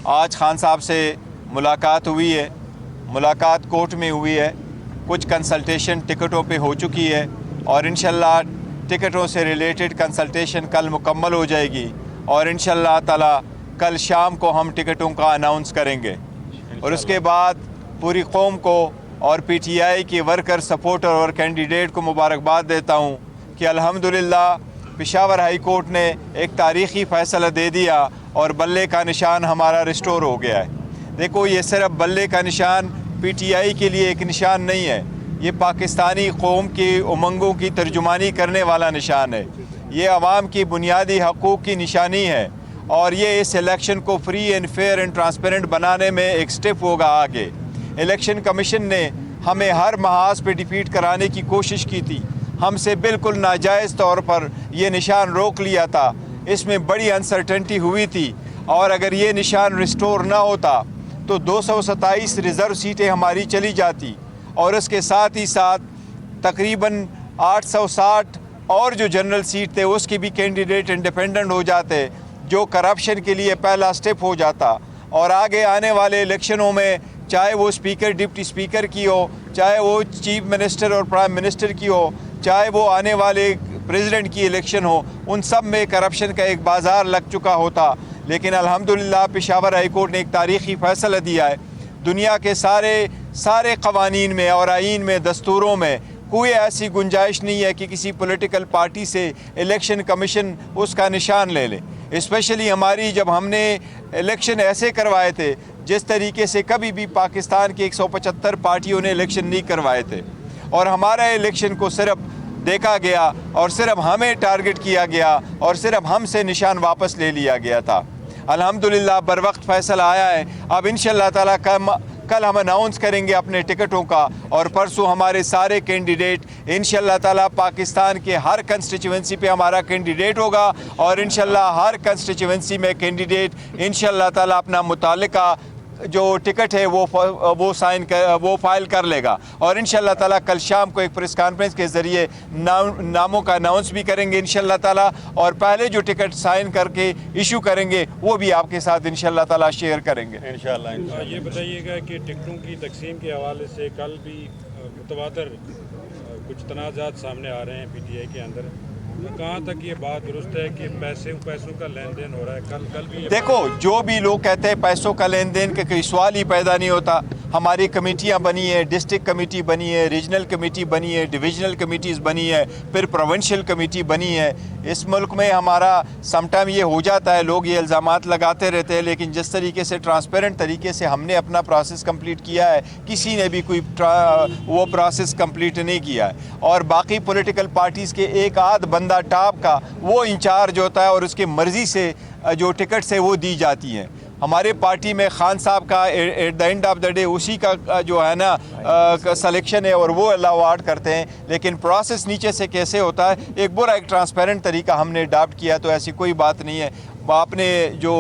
آج خان صاحب سے ملاقات ہوئی ہے، ملاقات کورٹ میں ہوئی ہے، کچھ کنسلٹیشن ٹکٹوں پہ ہو چکی ہے اور انشاءاللہ ٹکٹوں سے ریلیٹڈ کنسلٹیشن کل مکمل ہو جائے گی اور انشاءاللہ تعالی کل شام کو ہم ٹکٹوں کا اناؤنس کریں گے اور اس کے بعد پوری قوم کو اور پی ٹی آئی کے ورکر سپورٹر اور کینڈیڈیٹ کو مبارکباد دیتا ہوں کہ الحمدللہ پشاور ہائی کورٹ نے ایک تاریخی فیصلہ دے دیا اور بلے کا نشان ہمارا ریسٹور ہو گیا ہے۔ دیکھو یہ صرف بلے کا نشان پی ٹی آئی کے لیے ایک نشان نہیں ہے، یہ پاکستانی قوم کی امنگوں کی ترجمانی کرنے والا نشان ہے، یہ عوام کی بنیادی حقوق کی نشانی ہے اور یہ اس الیکشن کو free and fair and transparent بنانے میں ایک سٹیپ ہوگا آگے۔ الیکشن کمیشن نے ہمیں ہر محاذ پہ ڈیفیٹ کرانے کی کوشش کی تھی، ہم سے بالکل ناجائز طور پر یہ نشان روک لیا تھا، اس میں بڑی انسرٹنٹی ہوئی تھی اور اگر یہ نشان ریسٹور نہ ہوتا تو 227 ریزرو سیٹیں ہماری چلی جاتی اور اس کے ساتھ ہی ساتھ تقریباً 860 اور جو جنرل سیٹ تھے اس کی بھی کینڈیڈیٹ انڈیپینڈنٹ ہو جاتے، جو کرپشن کے لیے پہلا سٹیپ ہو جاتا اور آگے آنے والے الیکشنوں میں چاہے وہ اسپیکر ڈپٹی اسپیکر کی ہو، چاہے وہ چیف منسٹر اور پرائم منسٹر کی ہو، چاہے وہ آنے والے پریزیڈنٹ کی الیکشن ہو، ان سب میں کرپشن کا ایک بازار لگ چکا ہوتا۔ لیکن الحمدللہ پشاور ہائی کورٹ نے ایک تاریخی فیصلہ دیا ہے، دنیا کے سارے قوانین میں اور آئین میں دستوروں میں کوئی ایسی گنجائش نہیں ہے کہ کسی پولیٹیکل پارٹی سے الیکشن کمیشن اس کا نشان لے لے، اسپیشلی ہماری جب ہم نے الیکشن ایسے کروائے تھے جس طریقے سے کبھی بھی پاکستان کی 175 پارٹیوں نے الیکشن نہیں کروائے تھے اور ہمارا الیکشن کو صرف دیکھا گیا اور صرف ہمیں ٹارگٹ کیا گیا اور صرف ہم سے نشان واپس لے لیا گیا تھا۔ الحمدللہ بر وقت فیصلہ آیا ہے، اب انشاءاللہ تعالیٰ کل ہم اناؤنس کریں گے اپنے ٹکٹوں کا اور پرسوں ہمارے سارے کینڈیڈیٹ انشاءاللہ تعالیٰ پاکستان کے ہر کنسٹیچوئنسی پہ ہمارا کینڈیڈیٹ ہوگا اور انشاءاللہ ہر کنسٹیچوئنسی میں کینڈیڈیٹ انشاءاللہ تعالیٰ اپنا متعلقہ جو ٹکٹ ہے وہ فائل کر لے گا اور انشاءاللہ تعالیٰ کل شام کو ایک پریس کانفرنس کے ذریعے ناموں کا اناؤنس بھی کریں گے انشاءاللہ تعالیٰ اور پہلے جو ٹکٹ سائن کر کے ایشو کریں گے وہ بھی آپ کے ساتھ انشاءاللہ تعالیٰ شیئر کریں گے انشاءاللہ۔ یہ بتائیے گا کہ ٹکٹوں کی تقسیم کے حوالے سے کل بھی متواتر کچھ تنازعات سامنے آ رہے ہیں پی ٹی آئی کے اندر، کہاں تک یہ بات درست ہے کہ پیسوں کا لین دین ہو رہا ہے؟ کل بھی دیکھو جو بھی لوگ کہتے ہیں پیسوں کا لین دین کا کوئی سوال ہی پیدا نہیں ہوتا، ہماری کمیٹیاں بنی ہیں، ڈسٹرکٹ کمیٹی بنی ہے، ریجنل کمیٹی بنی ہے، ڈویژنل کمیٹیز بنی ہے، پھر پروونشل کمیٹی بنی ہے۔ اس ملک میں ہمارا سم ٹائم یہ ہو جاتا ہے، لوگ یہ الزامات لگاتے رہتے ہیں، لیکن جس طریقے سے ٹرانسپیرنٹ طریقے سے ہم نے اپنا پروسیس کمپلیٹ کیا ہے کسی نے بھی کوئی وہ پروسیس کمپلیٹ نہیں کیا ہے اور باقی پولیٹیکل پارٹیز کے ایک آدھ بندہ ٹاپ کا وہ انچارج ہوتا ہے اور اس کی مرضی سے جو ٹکٹس ہے وہ دی جاتی ہیں۔ ہمارے پارٹی میں خان صاحب کا at the end of the day اسی کا جو ہے نا سلیکشن ہے اور وہ اواڈ کرتے ہیں، لیکن پروسیس نیچے سے کیسے ہوتا ہے ایک ایک ٹرانسپیرنٹ طریقہ ہم نے اڈاپٹ کیا، تو ایسی کوئی بات نہیں ہے، اپنے جو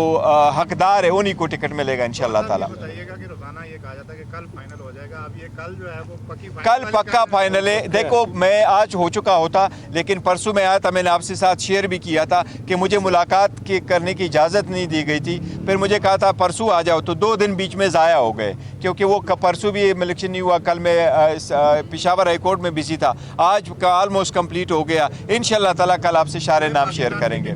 حقدار ہے انہی کو ٹکٹ ملے گا انشاءاللہ تعالیٰ۔ بتائیے گا کہ روزانہ یہ کہا جاتا ہے کہ کل فائنل ہو جائے گا، اب یہ کل جو ہے وہ کل پکا فائنل ہے۔ دیکھو میں آج ہو چکا ہوتا لیکن پرسوں میں آیا تھا، میں نے آپ سے ساتھ شیئر بھی کیا تھا کہ مجھے ملاقات کرنے کی اجازت نہیں دی گئی تھی، پھر مجھے کہا تھا پرسوں آ جاؤ، تو 2 دن بیچ میں ضائع ہو گئے کیونکہ وہ پرسوں بھی الیکشن نہیں ہوا، کل میں پشاور ہائی کورٹ میں بزی تھا، آج کا آلموسٹ کمپلیٹ ہو گیا، انشاءاللہ تعالیٰ کل آپ سے شارے نام شیئر کریں گے۔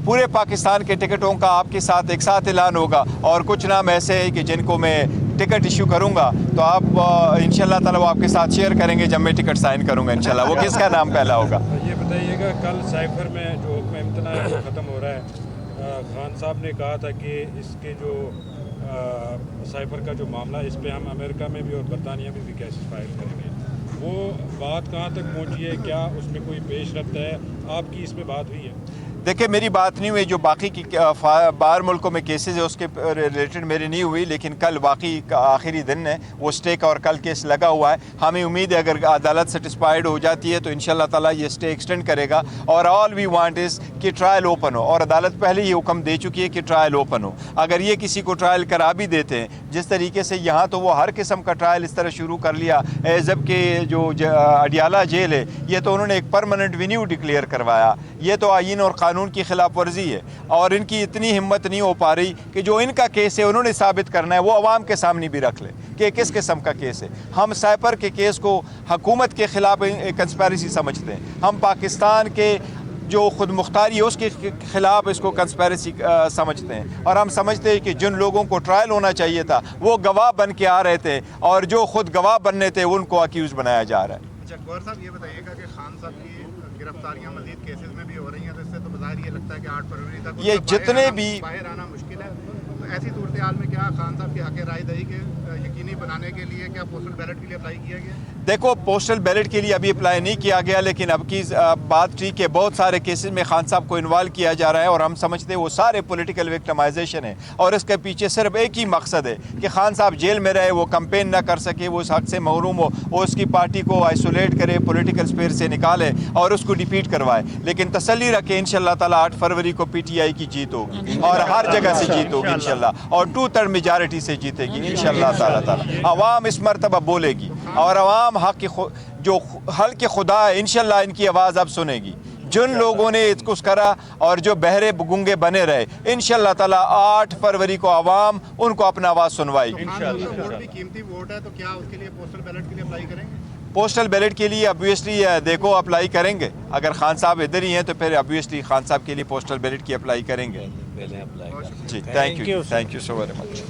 پورے پاکستان کے ٹکٹوں کا آپ کے ساتھ ایک ساتھ اعلان ہوگا اور کچھ نام ایسے ہیں کہ جن کو میں ٹکٹ ایشو کروں گا تو آپ انشاءاللہ تعالیٰ وہ آپ کے ساتھ شیئر کریں گے جب میں ٹکٹ سائن کروں گا انشاءاللہ، وہ کس کا نام پہلا ہوگا۔ یہ بتائیے گا کل سائفر میں جو حکم امتناع ہے وہ ختم ہو رہا ہے، خان صاحب نے کہا تھا کہ اس کے جو سائفر کا جو معاملہ اس پہ ہم امریکہ میں بھی اور برطانیہ میں بھی کیسز فائل کریں گے، وہ بات کہاں تک پہنچی ہے؟ کیا اس میں کوئی پیش رفت ہے؟ آپ کی اس پہ بات ہوئی ہے؟ دیکھیں میری بات نہیں ہوئی، جو باقی کی باہر ملکوں میں کیسز ہے اس کے ریلیٹڈ میری نہیں ہوئی، لیکن کل باقی کا آخری دن ہے، وہ اسٹے کا اور کل کیس لگا ہوا ہے، ہمیں امید ہے اگر عدالت سیٹسفائیڈ ہو جاتی ہے تو انشاءاللہ تعالیٰ یہ اسٹے ایکسٹینڈ کرے گا اور آل وی وانٹ از کہ ٹرائل اوپن ہو، اور عدالت پہلے ہی حکم دے چکی ہے کہ ٹرائل اوپن ہو۔ اگر یہ کسی کو ٹرائل کرا بھی دیتے ہیں جس طریقے سے یہاں تو وہ ہر قسم کا ٹرائل اس طرح شروع کر لیا، ایزب کے جو اڈیالہ جیل ہے یہ تو انہوں نے ایک پرماننٹ وینیو ڈکلیئر کروایا، یہ تو آئین اور قانون قانون کی خلاف ورزی ہے، اور ان کی اتنی ہمت نہیں ہو پا رہی کہ جو ان کا کیس ہے انہوں نے ثابت کرنا ہے وہ عوام کے سامنے بھی رکھ لے کہ کس قسم کا کیس ہے۔ ہم سائپر کے کیس کو حکومت کے خلاف کنسپیریسی سمجھتے ہیں، ہم پاکستان کے جو خود مختاری ہے اس کے خلاف اس کو کنسپیریسی سمجھتے ہیں، اور ہم سمجھتے ہیں کہ جن لوگوں کو ٹرائل ہونا چاہیے تھا وہ گواہ بن کے آ رہے تھے، اور جو خود گواہ بننے تھے ان کو اکیوز بنایا جا رہا ہے۔ اچھا گور صاحب یہ بتائیے گا کہ خان صاحب کی گرفتاریاں مزید کیسز میں بھی ہو رہی ہیں، تو اس سے تو بظاہر یہ لگتا ہے کہ 8 فروری تک یہ جتنے بھی باہر آنا مشکل ہے، تو ایسی صورتحال میں کیا خان صاحب کے حق رائے دہی کے یقینی بنانے کے لیے کیا پوسٹل بیلٹ کے لیے اپلائی کیا گیا؟ دیکھو پوسٹل بیلٹ کے لیے ابھی اپلائی نہیں کیا گیا، لیکن اب کی بات ٹھیک ہے، بہت سارے کیسز میں خان صاحب کو انوالو کیا جا رہا ہے، اور ہم سمجھتے ہیں وہ سارے پولیٹیکل وکٹمائزیشن ہے، اور اس کے پیچھے صرف ایک ہی مقصد ہے کہ خان صاحب جیل میں رہے، وہ کمپین نہ کر سکے، وہ اس حق سے محروم ہو، وہ اس کی پارٹی کو آئسولیٹ کرے، پولیٹیکل سپیئر سے نکالے اور اس کو ڈیفیٹ کروائے۔ لیکن تسلی رکھے انشاءاللہ تعالیٰ 8 فروری کو پی ٹی آئی کی جیت ہوگی، اور ہر جگہ سے جیت ہوگی انشاءاللہ، اور 2/3 میجارٹی سے جیتے گی انشاءاللہ تعالیٰ۔ عوام اس مرتبہ بولے گی، اور عوام حق کی جو حل کے خدا ہے انشاءاللہ ان کی آواز اب سنے گی۔ جن لوگوں نے اس کرا اور جو بہرے گنگے بنے رہے، انشاءاللہ تعالیٰ 8 فروری کو عوام ان کو اپنا آواز سنوائے گی۔ خان صاحب کا ووٹ بھی قیمتی ووٹ ہے، تو کیا اس کے لیے پوسٹل بیلٹ کے لیے اپلائی کریں گے؟ پوسٹل بیلٹ کے لیے obviously دیکھو اپلائی کریں گے، اگر خان صاحب ادھر ہی ہیں تو پھر obviously خان صاحب کے لیے پوسٹل بیلٹ کی اپلائی کریں گے۔ جی thank you so very much.